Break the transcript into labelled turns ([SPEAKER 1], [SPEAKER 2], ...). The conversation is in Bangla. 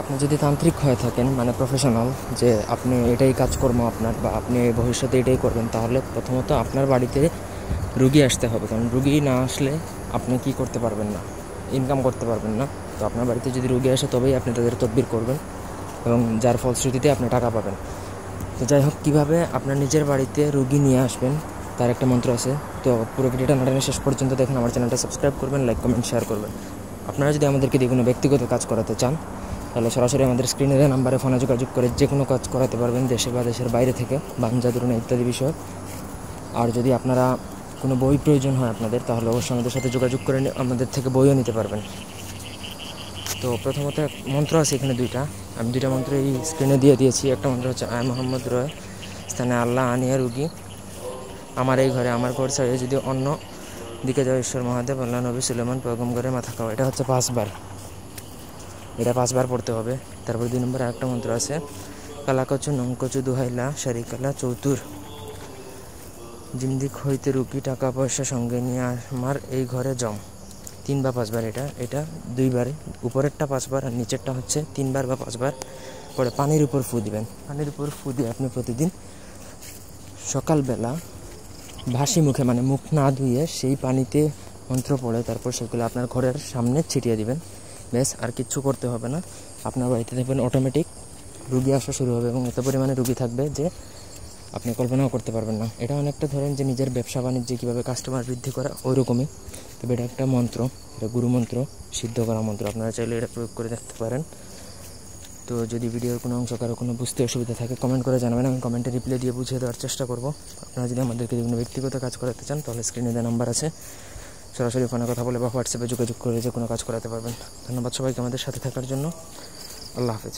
[SPEAKER 1] আপনি যদি তান্ত্রিক হয়ে থাকেন, মানে প্রফেশনাল, যে আপনি এটাই কাজকর্ম আপনার, বা আপনি ভবিষ্যতে এটাই করবেন, তাহলে প্রথমত আপনার বাড়িতে রুগী আসতে হবে। কারণ রুগী না আসলে আপনি কি করতে পারবেন না, ইনকাম করতে পারবেন না। তো আপনার বাড়িতে যদি রুগী আসে তবেই আপনি তাদের তদবির করবেন, এবং যার ফলশ্রুতিতে আপনি টাকা পাবেন। তো যাই হোক, কীভাবে আপনার নিজের বাড়িতে রুগী নিয়ে আসবেন তার একটা মন্ত্র আছে। তো পুরো ভিডিওটা না টেনে শেষ পর্যন্ত দেখুন। আমার চ্যানেলটা সাবস্ক্রাইব করবেন, লাইক কমেন্ট শেয়ার করবেন। আপনারা যদি আমাদেরকে দিয়ে কোনো ব্যক্তিগত কাজ করাতে চান, তাহলে সরাসরি আমাদের স্ক্রিনে দেওয়া নাম্বারে ফোনে যোগাযোগ করে যে কোনো কাজ করাতে পারবেন, দেশে বা দেশের বাইরে থেকে, বান জাদুটনা ইত্যাদি বিষয়। আর যদি আপনারা কোনো বই প্রয়োজন হয় আপনাদের, তাহলে অবশ্যই আমাদের সাথে যোগাযোগ করে আমাদের থেকে বইও নিতে পারবেন। তো প্রথমত মন্ত্র আছে এখানে দুইটা, আমি দুইটা মন্ত্র এই স্ক্রিনে দিয়ে দিয়েছি। একটা মন্ত্র হচ্ছে আয় মোহাম্মদ রয় স্থানে আল্লাহ আনিয়া রুগী, আমার এই ঘরে, আমার ঘর ছাড়িয়ে যদি অন্য দিকে যাও ঈশ্বর মহাদেব আল্লাহ নবী সুলেমান পয়গম্বরের মাথা খাওয়া। এটা হচ্ছে 5 বার, এটা 5 বার পড়তে হবে। তারপর 2 নম্বরে একটা মন্ত্র আছে কালাকচু নঙ্কচু দুহাইলা শারিকালা চৌতুর, জিন্দিক হইতে রুগী টাকা পয়সা সঙ্গে নিয়ে আমার এই ঘরে জম। 3 বা 5 বার, এটা 2 বারে, উপরেরটা 5 বার আর নিচেরটা হচ্ছে 3 বার বা 5 বার। পরে পানির উপর ফু দিবেন। পানির উপর ফু দিয়ে আপনি প্রতিদিন সকালবেলা ভাসি মুখে, মানে মুখ না ধুয়ে সেই পানিতে মন্ত্র পড়ে তারপর সেগুলো আপনার ঘরের সামনে ছিটিয়ে দিবেন। ব্যাস, আর কিচ্ছু করতে হবে না। আপনার বাড়িতে দেখবেন অটোমেটিক রুগী আসা শুরু হবে, এবং এত পরিমাণে রুগী থাকবে যে আপনি কল্পনাও করতে পারবেন না। এটা অনেকটা ধরেন যে নিজের ব্যবসা বাণিজ্যে কীভাবে কাস্টমার বৃদ্ধি করা, ওই রকমই। তবে এটা একটা মন্ত্র, এটা গুরুমন্ত্র, সিদ্ধ করা মন্ত্র। আপনারা চাইলে এটা প্রয়োগ করে দেখতে পারেন। তো যদি ভিডিওর কোনো অংশ কারো কোনো বুঝতে অসুবিধা থাকে কমেন্ট করে জানাবেন, আমি কমেন্টে রিপ্লাই দিয়ে বুঝিয়ে দেওয়ার চেষ্টা করব। আপনারা যদি আমাদেরকে কোনো ব্যক্তিগত কাজ করাতে চান, তাহলে স্ক্রিনে দেওয়া নাম্বার আছে, সরাসরি ফোনে কথা বলে বা হোয়াটসঅ্যাপে যোগাযোগ করে যে কোনো কাজ করাতে পারবেন। ধন্যবাদ সবাইকে আমাদের সাথে থাকার জন্য। আল্লাহ হাফেজ।